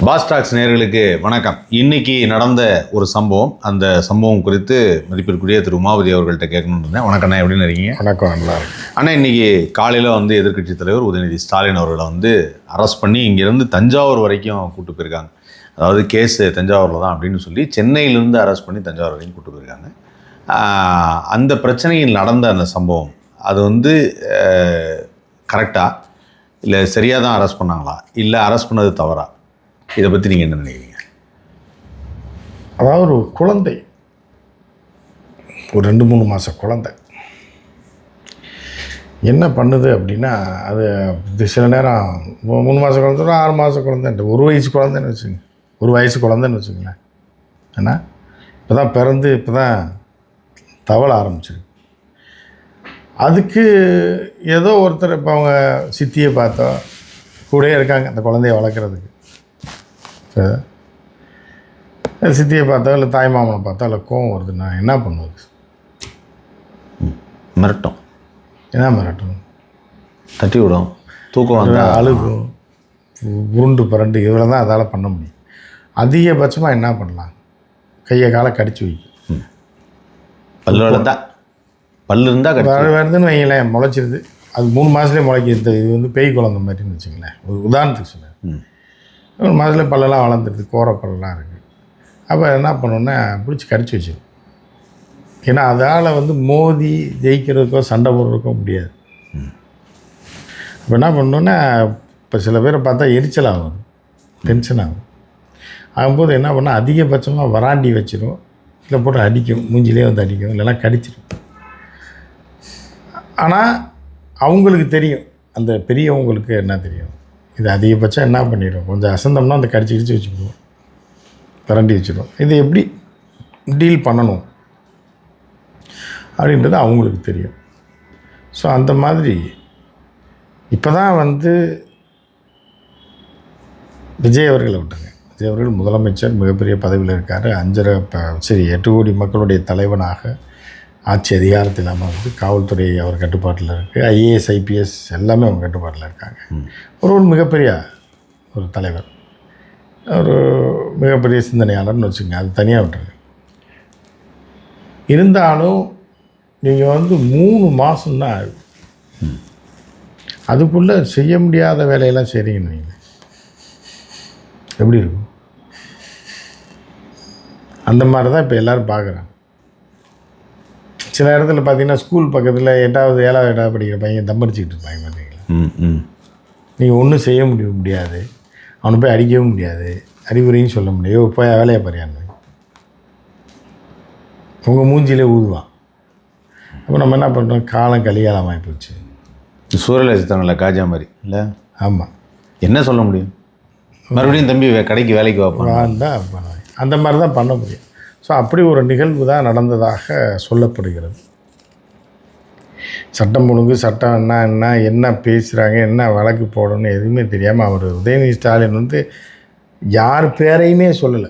Pass tax நேயர்களுக்கு வணக்கம். இன்னைக்கு நடந்த ஒரு சம்பவம், அந்த சம்பவம் குறித்து மதிப்பிற்குரிய திரு உமாபதி அவர்கள்ட்ட கேட்கணும்னு இருந்தேன். வணக்கண்ணா, எப்படின்னு இருக்கீங்க? வணக்கம், நல்லா இருக்கு. அண்ணா, இன்னைக்கு காலையில் எதிர்க்கட்சி தலைவர் உதயநிதி ஸ்டாலின் அவர்களை அரெஸ்ட் பண்ணி இங்கேருந்து தஞ்சாவூர் வரைக்கும் கூட்டு போயிருக்காங்க. அதாவது கேஸு தஞ்சாவூரில் தான் அப்படின்னு சொல்லி சென்னையிலேருந்து அரெஸ்ட் பண்ணி தஞ்சாவூர் வரைக்கும் கூட்டு போயிருக்காங்க. அந்த பிரச்சனையில் நடந்த அந்த சம்பவம் அது கரெக்டாக இல்லை சரியாக தான் அரெஸ்ட் பண்ணாங்களா, இல்லை அரெஸ்ட் பண்ணது தவறா? இதை பற்றி நீங்கள் என்ன நினைக்கிறீங்க? அதாவது ஒரு குழந்தை, ஒரு 2-3 மாத குழந்தை என்ன பண்ணுது அப்படின்னா, அது சில நேரம் 3 மாத குழந்தை, 6 மாத குழந்தைன்ட்டு 1 வயசு குழந்தைன்னு வச்சுங்க, 1 வயசு குழந்தைன்னு வச்சுங்களேன். ஏன்னா இப்போ தான் பிறந்து இப்போ தான் தவள ஆரம்பிச்சிருக்கு. அதுக்கு ஏதோ ஒருத்தர் இப்போ அவங்க சித்தியை பார்த்தோ கூடயே இருக்காங்க அந்த குழந்தைய வளர்க்குறதுக்கு. சித்தியை பார்த்தா இல்லை தாய் மாமனை பார்த்தா இல்லை கோவம் வருதுன்னா என்ன பண்ணுவது? மிரட்டும். என்ன மிரட்டும்? தட்டி விடும், தூக்கம் வந்து அழுகும், உருண்டு பரண்டு, இதில் தான் அதால் பண்ண முடியும். அதிகபட்சமாக என்ன பண்ணலாம்? கையை காலை கடிச்சு வைக்கும். பல்லு இருந்தால் வருதுன்னு வைங்களேன், முளைச்சிருது. அது 3 மாதத்துலேயே முளைக்கிது. இது பேய் குழந்தை மாதிரின்னு வச்சுங்களேன், ஒரு உதாரணத்துக்கு சொன்னேன். 1 மாதத்துலேயே பல்லெல்லாம் வளர்ந்துடுது, கோர பல்லெல்லாம் இருக்குது. அப்போ என்ன பண்ணோன்னா பிடிச்சி கடிச்சு வச்சிடும். ஏன்னா அதால் மோதி ஜெயிக்கிறதுக்கோ சண்டை போடுறதுக்கோ முடியாது. இப்போ என்ன பண்ணோன்னா, இப்போ சில பேரை பார்த்தா எரிச்சல் ஆகும், டென்ஷன் ஆகும். ஆகும்போது என்ன பண்ணால் அதிகபட்சமாக வராண்டி வச்சிடும், இல்லை போட்டு அடிக்கும், மூஞ்சிலே அடிக்கும், இல்லைன்னா கடிச்சிடும். ஆனால் அவங்களுக்கு தெரியும், அந்த பெரியவங்களுக்கு என்ன தெரியும், இது அதிகபட்சம் என்ன பண்ணிடும், கொஞ்சம் அசந்தம்னா அந்த கடிச்சு வச்சுக்கிடுவோம், திரண்டி வச்சுடுவோம். இது எப்படி டீல் பண்ணணும் அப்படின்றது அவங்களுக்கு தெரியும். ஸோ அந்த மாதிரி இப்போ தான் விஜய் அவர்களை விட்டாங்க. விஜய் அவர்கள் முதலமைச்சர், மிகப்பெரிய பதவியில் இருக்கார். 8 கோடி மக்களுடைய தலைவனாக ஆட்சி அதிகாரத்தில் இல்லாமல் காவல்துறை அவர் கட்டுப்பாட்டில் இருக்குது. IAS IPS எல்லாமே அவங்க கட்டுப்பாட்டில் இருக்காங்க. ஒரு மிகப்பெரிய ஒரு தலைவர், ஒரு மிகப்பெரிய சிந்தனையாளர்னு வச்சுங்க, அது தனியாக விட்டுருங்க. இருந்தாலும் நீங்கள் 3 மாதம்தான் ஆகுது, அதுக்குள்ளே செய்ய முடியாத வேலையெல்லாம் செய்கிறீங்கன்னு வைங்க, எப்படி இருக்கும்? அந்த மாதிரி தான் இப்போ எல்லோரும் பார்க்குறாங்க. சில இடத்துல பார்த்தீங்கன்னா, ஸ்கூல் பக்கத்தில் 8வது 7வது படிக்கிற பையன் தம்படிச்சிக்கிட்டு இருப்பாங்க பார்த்தீங்களா. நீங்கள் ஒன்றும் செய்ய முடியாது, அவனை போய் அடிக்கவும் முடியாது, அறிவுரையும் சொல்ல முடியாது, போய் வேலையை பாரியான்னு உங்கள் மூஞ்சிலே ஊதுவான். அப்போ நம்ம என்ன பண்ணுறோம், காலம் கலிகாலமாகி போச்சு. சூழல் வச்சுத்தாங்களா காஜா மாதிரி இல்லை? ஆமாம், என்ன சொல்ல முடியும்? மறுபடியும் தம்பி கடைக்கு வேலைக்கு வாப்பான் தான் பண்ணுவாங்க. அந்த மாதிரி தான் பண்ண முடியும். ஸோ அப்படி ஒரு நிகழ்வு தான் நடந்ததாக சொல்லப்படுகிறது. சட்டம் ஒழுங்கு, சட்டம் என்ன பேசுகிறாங்க, என்ன வழக்கு போடணும்னு எதுவுமே தெரியாமல் அவர் உதயநிதி ஸ்டாலின் யார் பேரையுமே சொல்லலை.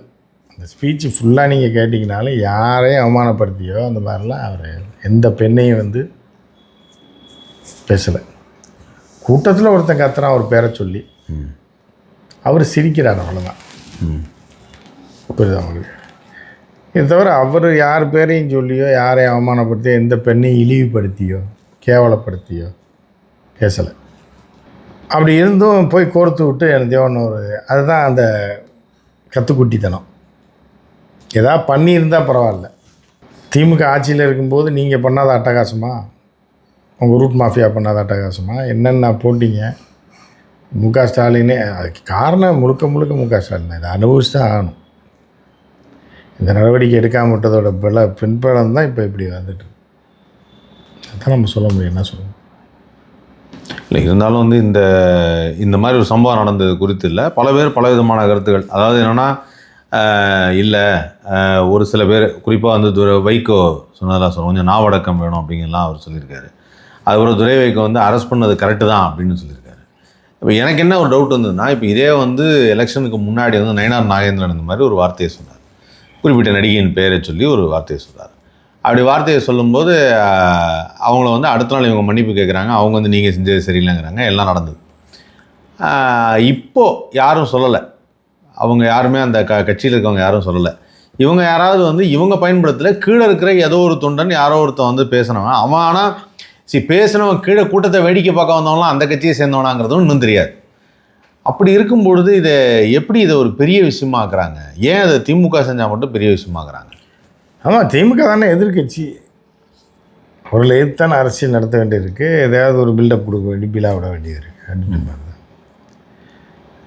அந்த ஸ்பீச்சு ஃபுல்லாக நீங்கள் கேட்டிங்கனாலும் யாரையும் அவமானப்படுத்தியோ அந்த மாதிரிலாம் அவர் எந்த பெண்ணையும் பேசலை. கூட்டத்தில் ஒருத்தன் கத்துறான் அவர் பேரை சொல்லி, அவர் சிரிக்கிறார், அவ்வளோதான். புரியுது அவங்களுக்கு? இதை தவிர அவர் யார் பேரையும் சொல்லியோ, யாரையும் அவமானப்படுத்தியோ, எந்த பெண்ணையும் இழிவுபடுத்தியோ கேவலப்படுத்தியோ பேசலை. அப்படி இருந்தும் போய் கோர்த்து விட்டு எனதேவன் அதுதான் அந்த கற்றுக்குட்டித்தனம். எதாவது பண்ணியிருந்தால் பரவாயில்ல. திமுக ஆட்சியில் இருக்கும்போது நீங்கள் பண்ணாத அட்டகாசமா, உங்கள் ரூட் மாஃபியா பண்ணாத அட்டகாசமா, என்னென்ன போட்டிங்க. முக ஸ்டாலினே அதுக்கு காரணம், முழுக்க முக ஸ்டாலின் தான். இதை அனுபவிச்சு தான் ஆகணும். இந்த நடவடிக்கை எடுக்காமல் விட்டதோட பின்பலம் தான் இப்போ இப்படி வந்துட்டு. அதான் நம்ம சொல்ல முடியும், என்ன சொல்லணும். இல்லை, இருந்தாலும் இந்த மாதிரி ஒரு சம்பவம் நடந்தது குறித்து இல்லை, பல பேர் பல விதமான கருத்துக்கள். அதாவது என்னென்னா, இல்லை ஒரு சில பேர் குறிப்பாக வைகோ சொன்னதெல்லாம் சொல்லுவோம், கொஞ்சம் நாவடக்கம் வேணும் அப்படிங்கலாம் அவர் சொல்லியிருக்காரு. அதுக்கப்புறம் துரை வைகோ அரெஸ்ட் பண்ணது கரெக்டு தான் அப்படின்னு சொல்லியிருக்காரு. இப்போ எனக்கு என்ன ஒரு டவுட் வந்ததுன்னா, இப்போ இதே எலெக்ஷனுக்கு முன்னாடி நயனார் நாகேந்திரன் இந்த மாதிரி ஒரு வார்த்தையை சொன்னார், குறிப்பிட்ட நடிகையின் பெயரை சொல்லி ஒரு வார்த்தையை சொல்கிறார். அப்படி வார்த்தையை சொல்லும்போது அவங்கள அடுத்த நாள் இவங்க மன்னிப்பு கேட்குறாங்க, அவங்க நீங்கள் செஞ்சது சரியில்லைங்கிறாங்க, எல்லாம் நடந்தது. இப்போது யாரும் சொல்லலை, அவங்க யாருமே அந்த கட்சியில் இருக்கவங்க யாரும் சொல்லலை. இவங்க யாராவது வந்து இவங்க பயன்படுத்தல, கீழே இருக்கிற ஏதோ ஒரு தொண்டன் யாரோ ஒருத்தன் வந்து பேசினவன் அவன். ஆனால் பேசினவன் கீழே கூட்டத்தை வேடிக்கை பார்க்க வந்தவங்களாம் அந்த கட்சியை சேர்ந்தவனாங்கிறதும் இன்னும் தெரியாது. அப்படி இருக்கும்பொழுது எப்படி இதை ஒரு பெரிய விஷயமாக்குறாங்க? ஏன் அதை திமுக செஞ்சால் மட்டும் பெரிய விஷயமாக்குறாங்க? ஆமாம், திமுக தானே எதிர்கட்சி. அவர்களை எதிர்த்தான அரசியல் நடத்த வேண்டியிருக்கு. எதையாவது ஒரு பில்டப் கொடுக்க வேண்டி பிலா விட வேண்டியது இருக்குது.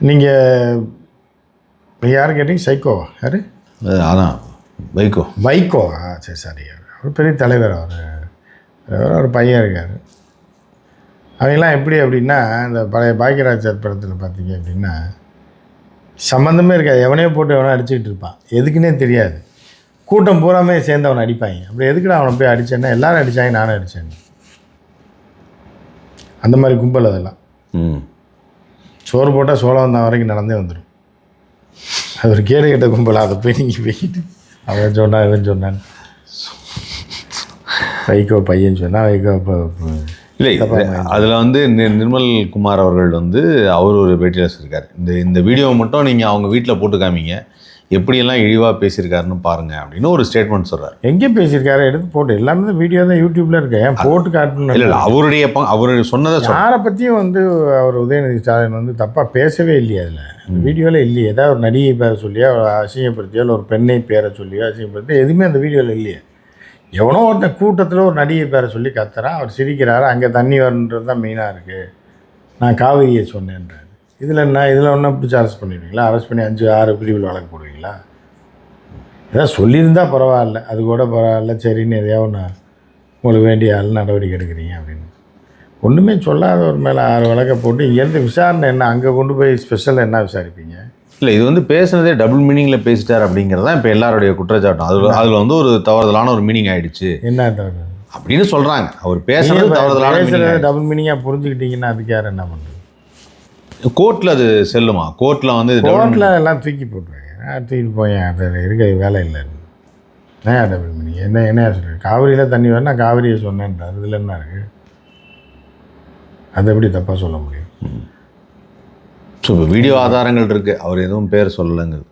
நீங்கள் யார் கேட்டீங்க? சைக்கோவா? யார்? அதான் வைகோவா? சரி. அவர் பெரிய தலைவர். அவர் ஒரு பையன் இருக்கார். அவங்கெல்லாம் எப்படி அப்படின்னா, இந்த பழைய பாக்கியராஜ் படத்தில் பார்த்தீங்க அப்படின்னா சம்மந்தமே இருக்காது. எவனையோ போட்டு எவனோ அடிச்சுக்கிட்டு இருப்பான், எதுக்குன்னே தெரியாது. கூட்டம் பூராமே சேர்ந்து அவனை அடிப்பாங்க. அப்படி எதுக்குடா அவனை போய் அடித்தேன்னா, எல்லோரும் அடித்தாங்க நானும் அடித்தேன். அந்த மாதிரி கும்பல் அதெல்லாம். சோறு போட்டால் சோளம் வந்த வரைக்கும் நடந்தே வந்துடும். அது ஒரு கேடு கெட்ட கும்பல். அதை போய் நீங்கள் போய்கிட்டு அவன் சொன்னான் இவன் சொன்னான்னு வைகோ பையன் சொன்னால் வைகோ இப்போ இல்லை. அதில் வந்து நிர்மல் குமார் அவர்கள் வந்து அவர் ஒரு பேட்டியில் சொல்லியிருக்காரு, இந்த வீடியோவை மட்டும் நீங்கள் அவங்க வீட்டில் போட்டு காமிங்க, எப்படியெல்லாம் இழிவாக பேசியிருக்காருன்னு பாருங்கள் அப்படின்னு ஒரு ஸ்டேட்மெண்ட் சொல்கிறார். எங்கே பேசியிருக்காரு எடுத்து போட்டு எல்லாமே வீடியோ தான் யூடியூப்பில் இருக்கு. ஏன் போட்டு காட்டணும்? இல்லை அவர் சொன்னதை யாரை பற்றியும் வந்து அவர் உதயநிதி ஸ்டாலின் வந்து தப்பாக பேசவே இல்லையே. அதில் வீடியோவில் இல்லையே. ஏதாவது ஒரு நடிகை பேரை சொல்லியோ அசிங்கப்படுத்தியோ இல்லை ஒரு பெண்ணை பேரை சொல்லியோ அசிங்கப்படுத்தியோ எதுவுமே அந்த வீடியோவில் இல்லையே. எவனோ ஒருத்தன் கூட்டத்தில் ஒரு நடிகை பேரை சொல்லி கத்துறான், அவர் சிரிக்கிறாரு, அங்கே தண்ணி வரன்றது தான் மெயினாக இருக்குது. நான் காவிரியை சொன்னேன்றாரு. இதில் என்ன? இதில் ஒன்றும் பிடிச்சி அரெஸ்ட் பண்ணிடுவீங்களா? அரெஸ்ட் பண்ணி 5-6 பிரிவில் வழக்கு போடுவீங்களா? ஏதாவது சொல்லியிருந்தால் பரவாயில்ல, அது கூட பரவாயில்ல, சரின்னு எதையாவது ஒன்று உங்களுக்கு வேண்டிய ஆள் நடவடிக்கை எடுக்கிறீங்க அப்படின்னு. ஒன்றுமே சொல்லாத ஒரு மேலே 6 வழக்கை போட்டு இங்கேருந்து விசாரணை என்ன? அங்கே கொண்டு போய் ஸ்பெஷல் என்ன விசாரிப்பீங்க? இல்லை, இது வந்து பேசுனதே டபுள் மீனிங்கில் பேசிட்டார் அப்படிங்கிறது தான் இப்போ எல்லாருடைய குற்றச்சாட்டம். அதில் வந்து ஒரு தவறுதலான ஒரு மீனிங் ஆகிடுச்சு. என்ன தவறு அப்படின்னு சொல்கிறாங்க. அவர் பேசுறது தவறுதலான டபுள் மீனிங்காக புரிஞ்சுக்கிட்டீங்கன்னா அதுக்கு யார் என்ன பண்ணுறது? கோர்ட்டில் அது செல்லுமா? கோர்ட்டில் வந்து கோர்ட்டில் எல்லாம் தூக்கி போட்டுருவாங்க. தூக்கிட்டு போய் அது இருக்க வேலை இல்லை. ஏன் டபுள் மீனிங்? என்ன சொல்கிறேன்? காவிரியில் தண்ணி வேணா காவிரியை சொன்னேன்றார். இதில் என்ன இருக்குது? அது எப்படி தப்பாக சொல்ல முடியும்? ஸோ இப்போ வீடியோ ஆதாரங்கள் இருக்குது, அவர் எதுவும் பேர் சொல்லலைங்கிறது.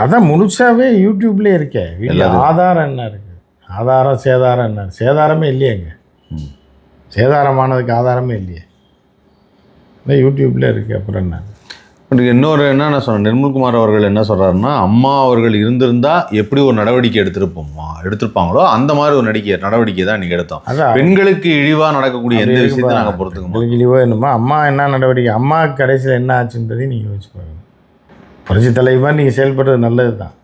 அதான் முழுசாகவே யூடியூப்லேயே இருக்கே. வீடியோ ஆதாரம் என்ன இருக்குது? ஆதாரம் சேதாரம் என்ன? சேதாரமே இல்லையேங்க. சேதாரமானதுக்கு ஆதாரமே இல்லையே. யூடியூப்லேயே இருக்குது. அப்புறம் என்ன? இன்னொரு என்ன சொன்னேன், நிர்மல்குமார் அவர்கள் என்ன சொல்கிறாருன்னா, அம்மா அவர்கள் இருந்திருந்தால் எப்படி ஒரு நடவடிக்கை எடுத்திருப்பாங்களோ அந்த மாதிரி ஒரு நடவடிக்கை தான் நீங்கள் எடுத்தோம். அதான் பெண்களுக்கு இழிவாக நடக்கக்கூடிய எந்த விஷயத்தையும் நாங்கள் பொறுத்துக்கோம். இழிவாக என்னமோ அம்மா என்ன நடவடிக்கை, அம்மாவுக்கு கடைசியில் என்ன ஆச்சுன்றதையும் நீங்கள் யோசிச்சு பாருங்கள். புரட்சி தலைவியாக நீங்கள் செயல்படுறது நல்லது தான்.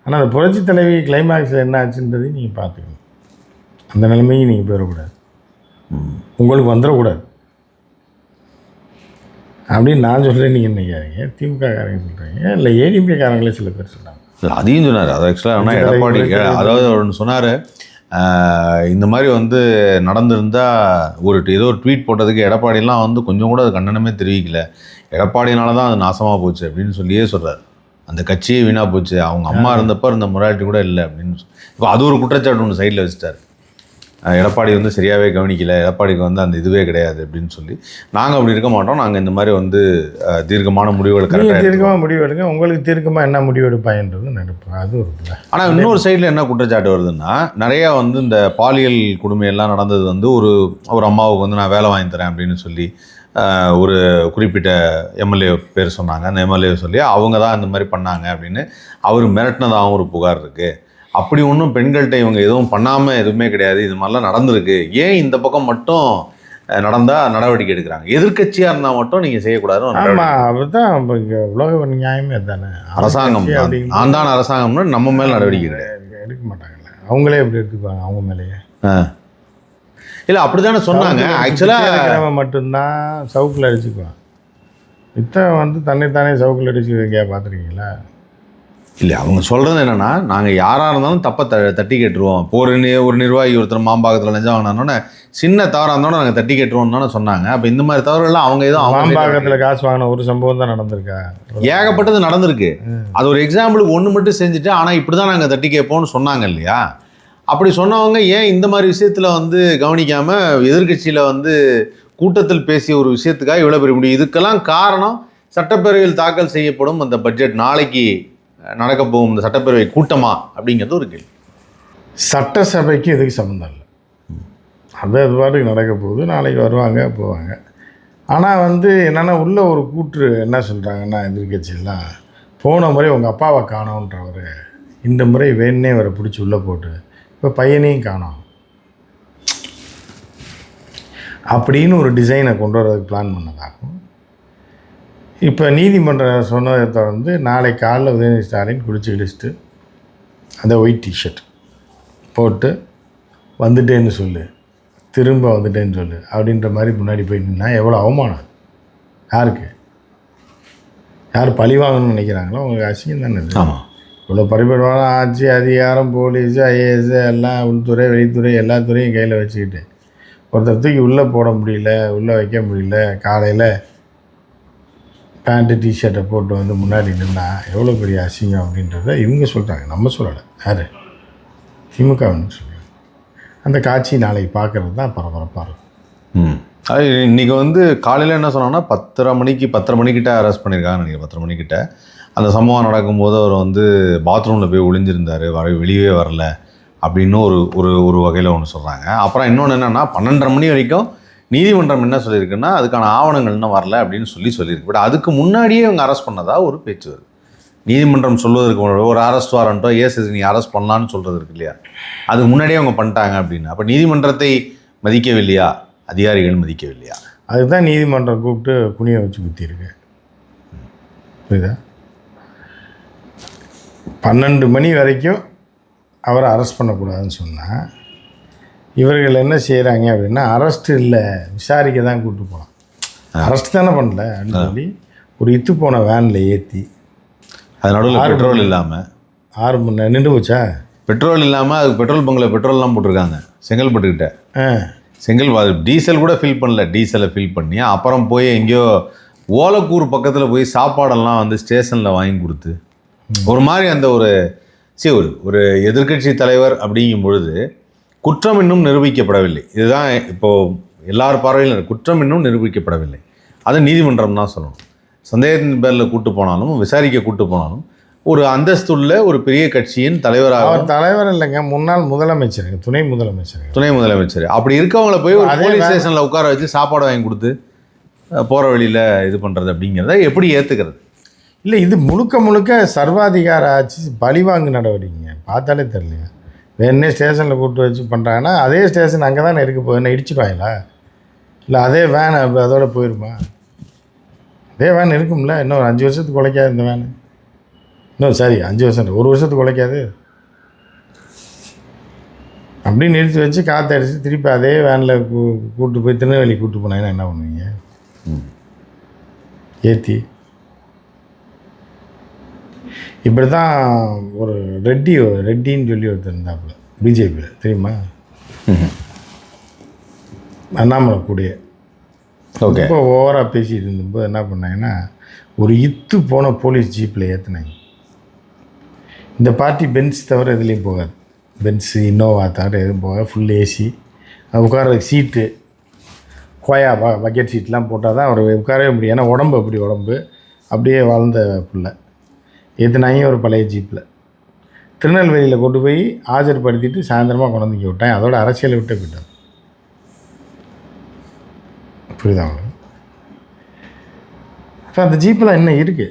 ஆனால் அந்த புரட்சி தலைவி கிளைமேக்ஸில் என்ன ஆச்சுன்றதையும் நீங்கள் பார்த்துக்கணும். அந்த நிலைமையும் நீங்கள் போயிடக்கூடாது, உங்களுக்கு வந்துடக்கூடாது அப்படின்னு நான் சொல்கிறேன். நீங்கள் நினைக்காதீங்க, திமுக காரங்க சொல்கிறீங்க, இல்லை ஏடிஎம்கே காரங்களே சில பேர் சொன்னாங்க. இல்லை, அதையும் சொன்னார். அது ஆக்சுவலாக ஆனால் எடப்பாடி அதாவது ஒன்று சொன்னார், இந்த மாதிரி வந்து நடந்திருந்தால் ஏதோ ஒரு ட்வீட் போட்டதுக்கு எடப்பாடியெல்லாம் வந்து கொஞ்சம் கூட அது கண்டனமே தெரிவிக்கல, எடப்பாடினால தான் அது நாசமாக போச்சு அப்படின்னு சொல்லியே சொல்கிறார். அந்த கட்சியே வீணாக போச்சு, அவங்க அம்மா இருந்தப்போ இருந்த மொராலிட்டி கூட இல்லை அப்படின்னு இப்போ அது ஒரு குற்றச்சாட்டு ஒன்று சைடில் வச்சுட்டார். எடப்பாடி வந்து சரியாகவே கவனிக்கலை, எடப்பாடிக்கு வந்து அந்த இதுவே கிடையாது அப்படின்னு சொல்லி. நாங்கள் அப்படி இருக்க மாட்டோம், நாங்கள் இந்த மாதிரி வந்து தீர்க்கமான முடிவுகள் கரெக்டாக தீர்க்கமாக முடிவு எடுங்க, உங்களுக்கு தீர்க்கமாக என்ன முடிவு எடுப்பாயின்றது நினைப்பேன். அது ஒரு ஆனால் இன்னொரு சைடில் என்ன குற்றச்சாட்டு வருதுன்னா, நிறையா வந்து இந்த பாலியல் கொடுமையெல்லாம் நடந்தது வந்து ஒரு அம்மாவுக்கு வந்து நான் வேலை வாங்கி தரேன் அப்படின்னு சொல்லி ஒரு குறிப்பிட்ட எம்எல்ஏ பேர் சொன்னாங்க. அந்த எம்எல்ஏ சொல்லி அவங்க தான் இந்த மாதிரி பண்ணாங்க அப்படின்னு அவர் மிரட்டினதாகவும் ஒரு புகார் இருக்குது. அப்படி ஒன்றும் பெண்கள்கிட்ட இவங்க எதுவும் பண்ணாமல் எதுவுமே கிடையாது, இது மாதிரிலாம் நடந்திருக்கு, ஏன் இந்த பக்கம் மட்டும் நடந்தால் நடவடிக்கை எடுக்கிறாங்க, எதிர்கட்சியாக இருந்தால் மட்டும் நீங்கள் செய்யக்கூடாது? ஆமாம், அதுதான் இங்கே உலக நியாயமே தானே. அரசாங்கம் நான் தான் அரசாங்கம்னு நம்ம மேலே நடவடிக்கை எடுக்க மாட்டாங்கல்ல, அவங்களே எப்படி எடுத்துக்குவாங்க அவங்க மேலேயே? இல்லை, அப்படி தானே சொன்னாங்க. ஆக்சுவலாக மட்டும்தான் சவுக்கில் அடிச்சுக்குவான், இத்தனை வந்து தன்னைத்தானே சவுக்கில் அடிச்சுக்க பார்த்துருக்கீங்களா? இல்லை, அவங்க சொல்கிறது என்னென்னா, நாங்கள் யாராக இருந்தாலும் தப்பை தட்டி கேட்டுருவோம். இப்போ ஒரு நிர்வாகி ஒருத்தர் மாம்பாக்கத்தில் லஞ்சம் வாங்கினோன்னே சின்ன தவறாக இருந்தோன்னே நாங்கள் தட்டி கேட்டுருவோம்னு சொன்னாங்க. அப்போ இந்த மாதிரி தவறுகள்லாம் அவங்க எதுவும் மாம்பாக்கத்தில் காசு வாங்கின ஒரு சம்பவம் தான் நடந்திருக்கா? ஏகப்பட்டது நடந்திருக்கு. அது ஒரு எக்ஸாம்பிளுக்கு ஒன்று மட்டும் செஞ்சுட்டு ஆனால் இப்படி தான் நாங்கள் தட்டி கேட்போம்னு சொன்னாங்க இல்லையா? அப்படி சொன்னவங்க ஏன் இந்த மாதிரி விஷயத்தில் வந்து கவனிக்காமல் எதிர்கட்சியில் வந்து கூட்டத்தில் பேசிய ஒரு விஷயத்துக்காக இவ்வளோ பெரிய முடியும்? இதுக்கெல்லாம் காரணம் சட்டப்பேரவையில் தாக்கல் செய்யப்படும் அந்த பட்ஜெட் நாளைக்கு நடக்க போகும் இந்த சட்டப்பேரவை கூட்டமா அப்படிங்கிறது ஒரு கேள்வி. சட்டசபைக்கு இதுக்கு சம்மந்தம் இல்லை. அது பாட்டுக்கு நடக்க போகுது. நாளைக்கு வருவாங்க போவாங்க. ஆனால் என்னென்னா உள்ள ஒரு கூற்று என்ன சொல்கிறாங்கன்னா, எதிர்கட்சியெல்லாம் போன முறை உங்கள் அப்பாவை காணோன்றவர் இந்த முறை வேணே அவரை பிடிச்சி உள்ளே போட்டு இப்போ பையனையும் காணோம் அப்படின்னு ஒரு டிசைனை கொண்டு வரதுக்கு பிளான் பண்ணதாகும். இப்போ நீதிமன்றம் சொன்னதை தொடர்ந்து நாளை காலைல உதயநிதி ஸ்டாலின் குளிச்சு கிழிச்சிட்டு அந்த ஒயிட் டிஷர்ட் போட்டு வந்துட்டேன்னு சொல்லு, திரும்ப வந்துட்டேன்னு சொல்லு அப்படின்ற மாதிரி முன்னாடி போயிட்டுனா எவ்வளோ அவமானம். யாருக்கு யார் பழி வாங்கணும்னு நினைக்கிறாங்களோ உங்களுக்கு அசிங்கம் தானே இது. ஆமாம். இவ்வளோ பரிபூர்ணமான ஆட்சி அதிகாரம், போலீஸு, ஐஏஎஸ் எல்லாம் உள்துறை வெளித்துறை எல்லா துறையும் கையில் வச்சுக்கிட்டு ஒருத்தர் தூக்கி உள்ளே போட முடியல, உள்ளே வைக்க முடியல, காலையில் பேண்ட்டு டிஷர்ட்டை போட்டு முன்னாடி நின்னா எவ்வளோ பெரிய அசிங்கம் அப்படின்றத இவங்க சொல்கிறாங்க, நம்ம சொல்லலை. யார்? திமுகன்னு சொல்கிறாங்க. அந்த காட்சி நாளைக்கு பார்க்குறது தான் பரபரப்பாக இருக்கும். அது இன்றைக்கி காலையில் என்ன சொன்னாங்கன்னா 10:30 மணிக்கிட்ட அரெஸ்ட் பண்ணியிருக்காங்க நினைக்கிறேன். 10:30 மணிக்கிட்ட அந்த சம்பவம் நடக்கும்போது அவர் பாத்ரூமில் போய் ஒளிஞ்சிருந்தார், வெளியே வரல அப்படின்னு ஒரு வகையில் ஒன்று சொல்கிறாங்க. அப்புறம் இன்னொன்று என்னென்னா 12:30 மணி வரைக்கும் நீதிமன்றம் என்ன சொல்லியிருக்குன்னா அதுக்கான ஆவணங்கள் இன்னும் வரல அப்படின்னு சொல்லியிருக்கு. பட் அதுக்கு முன்னாடியே இவங்க அரெஸ்ட் பண்ணதாக ஒரு பேச்சு வருது. நீதிமன்றம் சொல்வதற்கு ஒரு அரெஸ்ட் வாரண்ட்டோ நீ அரெஸ்ட் பண்ணலான்னு சொல்கிறது இருக்கு இல்லையா, அதுக்கு முன்னாடியே அவங்க பண்ணிட்டாங்க அப்படின்னு. அப்போ நீதிமன்றத்தை மதிக்கவில்லையா, அதிகாரிகள் மதிக்கவில்லையா? அதுதான் நீதிமன்றம் கூப்பிட்டு குனிய வச்சு குத்திருக்கு. புரியுதா? 12 மணி வரைக்கும் அவரை அரெஸ்ட் பண்ணக்கூடாதுன்னு சொன்னால் இவர்கள் என்ன செய்கிறாங்க அப்படின்னா, அரெஸ்ட் இல்லை விசாரிக்க தான் கூப்பிட்டு போகலாம், அரெஸ்ட் தானே பண்ணல அப்படின்னு சொல்லி ஒரு இத்து போன வேனில் ஏற்றி அது நடுவில் பெட்ரோல் இல்லாமல் 6 மணி நேரம் நின்று போச்சா. பெட்ரோல் இல்லாமல் அதுக்கு பெட்ரோல் பங்கில் பெட்ரோல்லாம் போட்டிருக்காங்க. செங்கல்பட்டு டீசல் கூட ஃபில் பண்ணல, டீசலை ஃபில் பண்ணி அப்புறம் போய் எங்கேயோ ஓலக்கூர் பக்கத்தில் போய் சாப்பாடெல்லாம் ஸ்டேஷனில் வாங்கி கொடுத்து ஒரு மாதிரி அந்த ஒரு எதிர்க்கட்சி தலைவர் அப்படிங்கும் பொழுது குற்றம் இன்னும் நிரூபிக்கப்படவில்லை. இதுதான் இப்போது எல்லார் பார்வையிலும் குற்றம் இன்னும் நிரூபிக்கப்படவில்லை. அதை நீதிமன்றம் தான் சொல்லணும். சந்தேகத்தின் பேரில் கூட்டு போனாலும் விசாரிக்க கூட்டு போனாலும் ஒரு அந்தஸ்துள்ள ஒரு பெரிய கட்சியின் தலைவராக, அவர் தலைவர் இல்லைங்க, முன்னாள் முதலமைச்சர், துணை முதலமைச்சர் அப்படி இருக்கவங்களை போய் ஒரு போலீஸ் ஸ்டேஷனில் உட்கார வச்சு சாப்பாடு வாங்கி கொடுத்து போகிற வழியில் இது பண்ணுறது அப்படிங்கிறத எப்படி ஏற்றுக்கிறது? இல்லை, இது முழுக்க சர்வாதிகார ஆட்சி, பழிவாங்கு நடவடிக்கைங்க. பார்த்தாலே தெரியலையா, வேணே ஸ்டேஷனில் கூப்பிட்டு வச்சு பண்ணுறாங்கன்னா அதே ஸ்டேஷன் அங்கே தானே இருக்க போகுதுன்னு இடிச்சுடுவாங்களா? இல்லை அதே வேன் அதோட போயிருமா? அதே வேன் இருக்கும்ல, இன்னும் 5 வருஷத்துக்கு உழைக்காது இந்த வேனு. இன்னும் 5 வருஷம் 1 வருஷத்துக்கு உழைக்காது. அப்படி நிறுத்தி வச்சு காற்று அடித்து திருப்பி அதே வேனில் கூப்பிட்டு போய் திருநெல்வேலி கூப்பிட்டு போனாங்கன்னா என்ன பண்ணுவீங்க? ஏற்றி இப்படி தான் ஒரு ரெட்டின்னு சொல்லி ஒருத்தர் இருந்தாப்புல பிஜேபியில், தெரியுமா? அண்ணாமலை கூடிய ரொம்ப ஓவராக பேசிகிட்டு இருந்தபோது என்ன பண்ணாங்கன்னா ஒரு இத்து போன போலீஸ் ஜீப்பில் ஏற்றினாங்க. இந்த பார்ட்டி பென்ஸ் தவிர எதுலேயும் போகாது, பென்ஸு இன்னோவா தவிர எதுவும் போகாது, ஃபுல் ஏசி, உட்கார்றதுக்கு சீட்டு கோயா பக்கெட் சீட்லாம் போட்டால் தான் அவர் உட்காரவே முடியும். ஏன்னா உடம்பு அப்படியே வாழ்ந்த பிள்ளை ஏற்றினாங்க ஒரு பழைய ஜீப்பில். திருநெல்வேலியில் கொண்டு போய் ஆஜர்படுத்திட்டு சாயந்தரமாக கொண்டாந்து விட்டாங்க. அதோட அரசியலை விட்டே போயிட்டாங்க. புரியுதா உங்களுக்கு? ஸோ அந்த ஜீப்பில் என்ன இருக்குது?